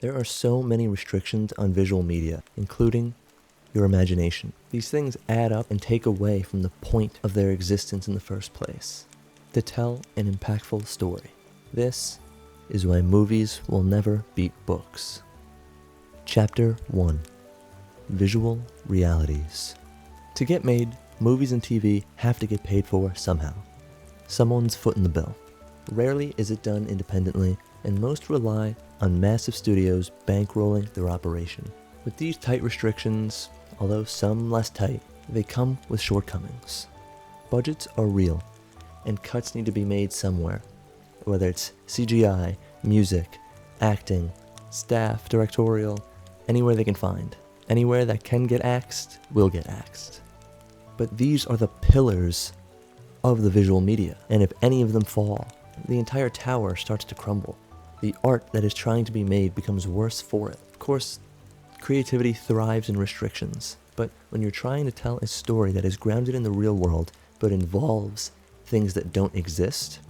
There are so many restrictions on visual media, including your imagination. These things add up and take away from the point of their existence in the first place, to tell an impactful story. This is why movies will never beat books. Chapter 1. Visual Realities. To get made, movies and TV have to get paid for somehow. Someone's footing the bill. Rarely is it done independently, and most rely on massive studios bankrolling their operation. With these tight restrictions, although some less tight, they come with shortcomings. Budgets are real, and cuts need to be made somewhere, whether it's CGI, music, acting, staff, directorial, anywhere they can find. Anywhere that can get axed, will get axed. But these are the pillars of the visual media, and if any of them fall, the entire tower starts to crumble. The art that is trying to be made becomes worse for it. Of course, creativity thrives in restrictions, but when you're trying to tell a story that is grounded in the real world, but involves things that don't exist,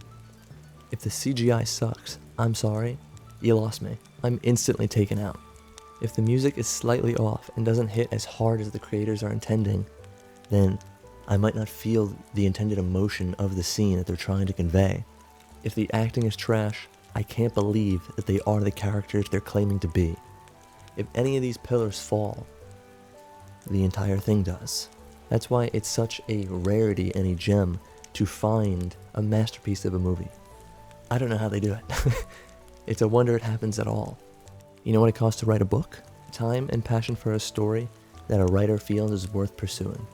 if the CGI sucks, I'm sorry, you lost me. I'm instantly taken out. If the music is slightly off and doesn't hit as hard as the creators are intending, then I might not feel the intended emotion of the scene that they're trying to convey. If the acting is trash, I can't believe that they are the characters they're claiming to be. If any of these pillars fall, the entire thing does. That's why it's such a rarity and a gem to find a masterpiece of a movie. I don't know how they do it. It's a wonder it happens at all. You know what it costs to write a book? Time and passion for a story that a writer feels is worth pursuing.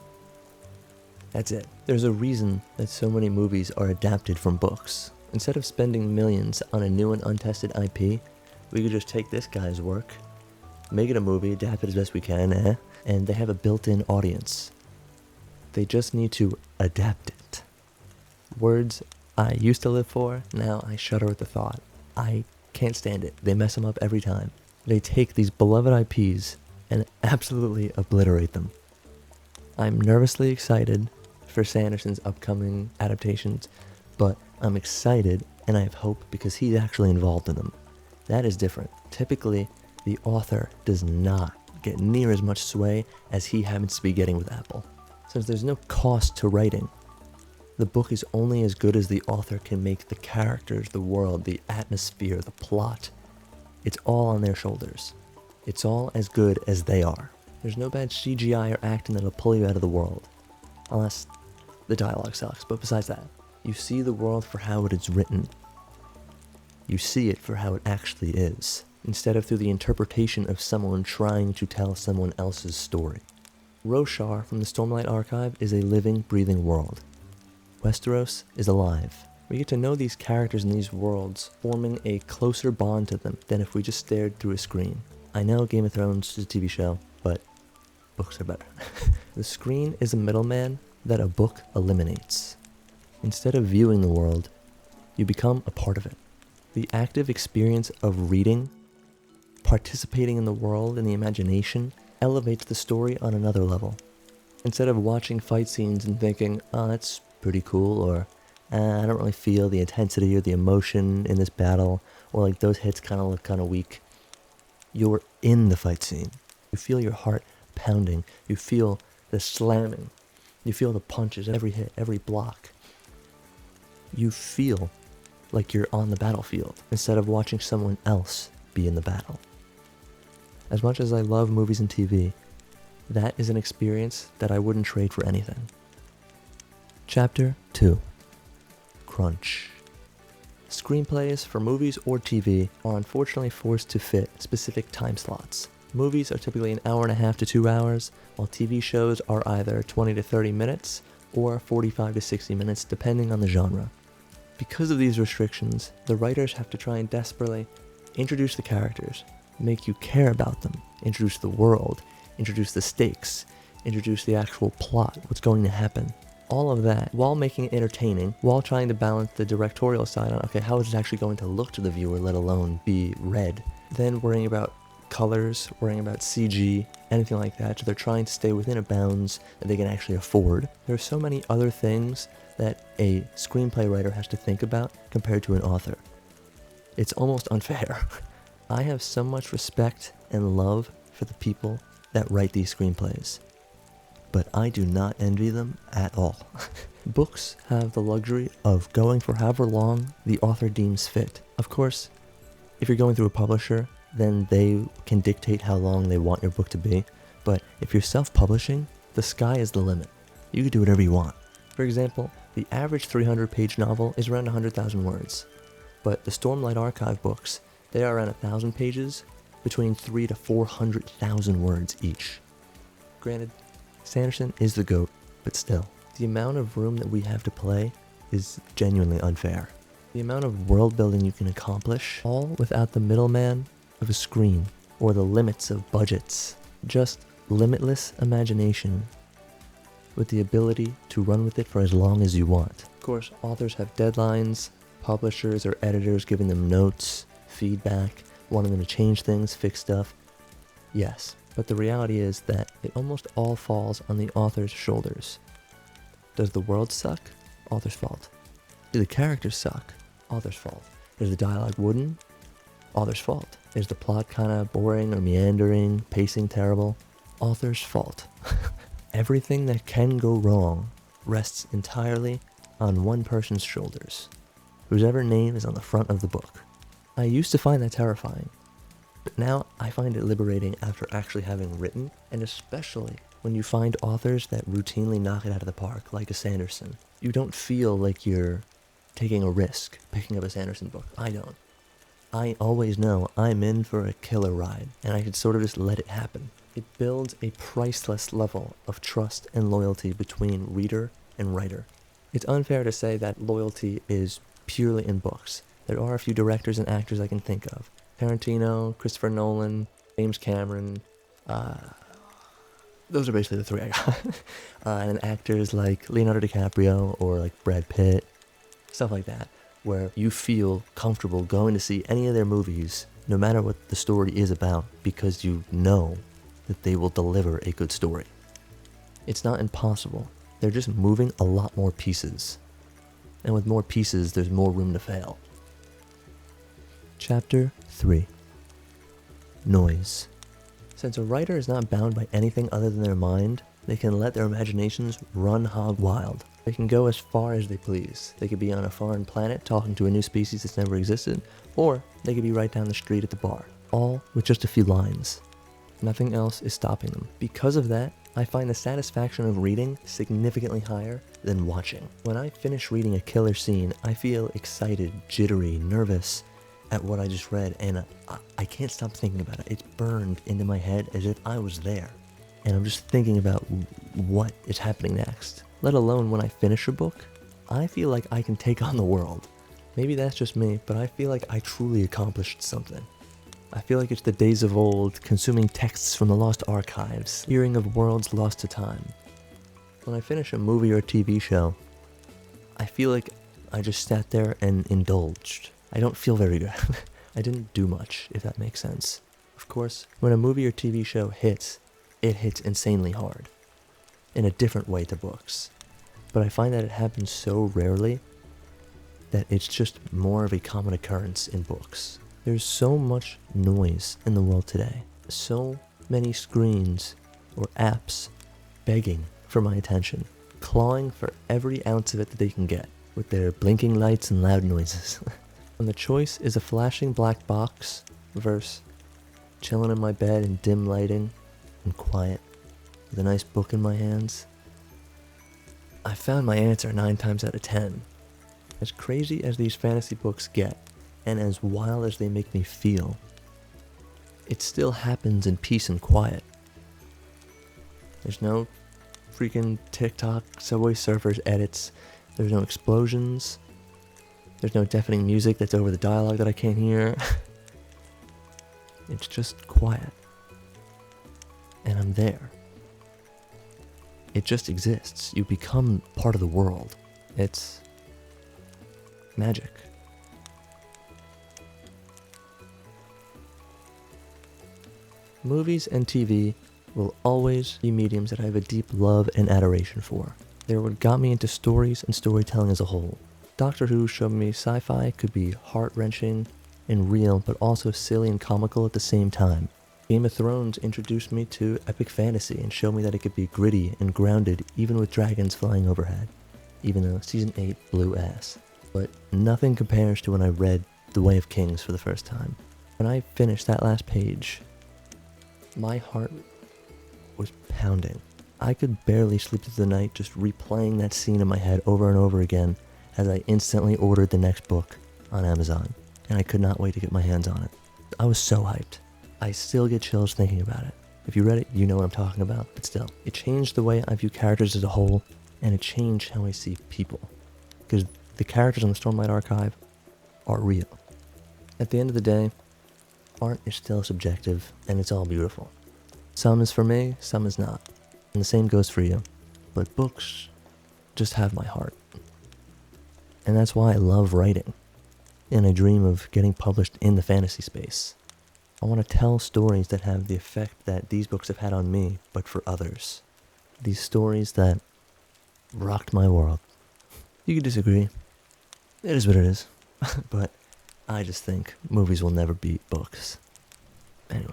That's it. There's a reason that so many movies are adapted from books. Instead of spending millions on a new and untested IP, we could just take this guy's work, make it a movie, adapt it as best we can, and they have a built-in audience. They just need to adapt it. Words I used to live for, now I shudder at the thought. I can't stand it. They mess them up every time. They take these beloved IPs and absolutely obliterate them. I'm nervously excited for Sanderson's upcoming adaptations, but I'm excited and I have hope because he's actually involved in them. That is different. Typically, the author does not get near as much sway as he happens to be getting with Apple. Since there's no cost to writing, the book is only as good as the author can make the characters, the world, the atmosphere, the plot. It's all on their shoulders. It's all as good as they are. There's no bad CGI or acting that'll pull you out of the world. Unless the dialogue sucks, but besides that, you see the world for how it is written. You see it for how it actually is, instead of through the interpretation of someone trying to tell someone else's story. Roshar from the Stormlight Archive is a living, breathing world. Westeros is alive. We get to know these characters in these worlds, forming a closer bond to them than if we just stared through a screen. I know Game of Thrones is a TV show, but books are better. The screen is a middleman that a book eliminates. Instead of viewing the world, you become a part of it. The active experience of reading, participating in the world and the imagination, elevates the story on another level. Instead of watching fight scenes and thinking, oh, that's pretty cool, or I don't really feel the intensity or the emotion in this battle, or like those hits kind of look kind of weak. You're in the fight scene. You feel your heart pounding. You feel the slamming. You feel the punches, every hit, every block. You feel like you're on the battlefield instead of watching someone else be in the battle. As much as I love movies and TV, that is an experience that I wouldn't trade for anything. Chapter 2. Crunch. Screenplays for movies or TV are unfortunately forced to fit specific time slots. Movies are typically an hour and a half to 2 hours, while TV shows are either 20 to 30 minutes or 45 to 60 minutes depending on the genre. Because of these restrictions, the writers have to try and desperately introduce the characters, make you care about them, introduce the world, introduce the stakes, introduce the actual plot, what's going to happen. All of that while making it entertaining, while trying to balance the directorial side on, okay, how is it actually going to look to the viewer, let alone be read? Then worrying about colors, worrying about CG, anything like that, so they're trying to stay within a bounds that they can actually afford. There are so many other things that a screenplay writer has to think about compared to an author. It's almost unfair. I have so much respect and love for the people that write these screenplays, but I do not envy them at all. Books have the luxury of going for however long the author deems fit. Of course, if you're going through a publisher, then they can dictate how long they want your book to be, but if you're self-publishing, the sky is the limit. You can do whatever you want. For example, the average 300-page novel is around 100,000 words, but the Stormlight Archive books, they are around 1,000 pages, between 300,000 to 400,000 words each. Granted, Sanderson is the GOAT, but still, the amount of room that we have to play is genuinely unfair. The amount of world building you can accomplish, all without the middleman of a screen, or the limits of budgets. Just limitless imagination with the ability to run with it for as long as you want. Of course, authors have deadlines, publishers or editors giving them notes, feedback, wanting them to change things, fix stuff. Yes, but the reality is that it almost all falls on the author's shoulders. Does the world suck? Author's fault. Do the characters suck? Author's fault. Is the dialogue wooden? Author's fault. Is the plot kind of boring or meandering, pacing terrible? Author's fault. Everything that can go wrong rests entirely on one person's shoulders, whosever name is on the front of the book. I used to find that terrifying, but now I find it liberating after actually having written, and especially when you find authors that routinely knock it out of the park, like a Sanderson. You don't feel like you're taking a risk picking up a Sanderson book. I don't. I always know I'm in for a killer ride, and I should sort of just let it happen. It builds a priceless level of trust and loyalty between reader and writer. It's unfair to say that loyalty is purely in books. There are a few directors and actors I can think of. Tarantino, Christopher Nolan, James Cameron. Those are basically the three I got. And actors like Leonardo DiCaprio or like Brad Pitt. Stuff like that, where you feel comfortable going to see any of their movies, no matter what the story is about, because you know that they will deliver a good story. It's not impossible. They're just moving a lot more pieces. And with more pieces, there's more room to fail. Chapter 3. Noise. Since a writer is not bound by anything other than their mind, they can let their imaginations run hog wild. They can go as far as they please. They could be on a foreign planet talking to a new species that's never existed, or they could be right down the street at the bar, all with just a few lines. Nothing else is stopping them. Because of that, I find the satisfaction of reading significantly higher than watching. When I finish reading a killer scene, I feel excited, jittery, nervous at what I just read, and I can't stop thinking about it. It's burned into my head as if I was there. And I'm just thinking about what is happening next. Let alone when I finish a book, I feel like I can take on the world. Maybe that's just me, but I feel like I truly accomplished something. I feel like it's the days of old, consuming texts from the lost archives, hearing of worlds lost to time. When I finish a movie or a TV show, I feel like I just sat there and indulged. I don't feel very good. I didn't do much, if that makes sense. Of course, when a movie or TV show hits, it hits insanely hard, in a different way to books. But I find that it happens so rarely that it's just more of a common occurrence in books. There's so much noise in the world today. So many screens or apps begging for my attention, clawing for every ounce of it that they can get, with their blinking lights and loud noises. When the choice is a flashing black box versus chilling in my bed in dim lighting and quiet with a nice book in my hands, I found my answer 9 times out of 10. As crazy as these fantasy books get, and as wild as they make me feel, it still happens in peace and quiet. There's no freaking TikTok, Subway Surfers edits. There's no explosions. There's no deafening music that's over the dialogue that I can't hear. It's just quiet. And I'm there. It just exists. You become part of the world. It's magic. Movies and TV will always be mediums that I have a deep love and adoration for. They're what got me into stories and storytelling as a whole. Doctor Who showed me sci-fi could be heart-wrenching, and real, but also silly and comical at the same time. Game of Thrones introduced me to epic fantasy and showed me that it could be gritty and grounded even with dragons flying overhead, even though Season 8 blew ass. But nothing compares to when I read The Way of Kings for the first time. When I finished that last page, my heart was pounding. I could barely sleep through the night just replaying that scene in my head over and over again as I instantly ordered the next book on Amazon, and I could not wait to get my hands on it. I was so hyped. I still get chills thinking about it. If you read it, you know what I'm talking about, but still. It changed the way I view characters as a whole, and it changed how I see people. Because the characters on the Stormlight Archive are real. At the end of the day, art is still subjective, and it's all beautiful. Some is for me, some is not. And the same goes for you. But books just have my heart. And that's why I love writing. And I dream of getting published in the fantasy space. I want to tell stories that have the effect that these books have had on me, but for others. These stories that rocked my world. You could disagree. It is what it is. But I just think movies will never beat books. Anyway.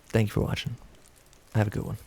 Thank you for watching. Have a good one.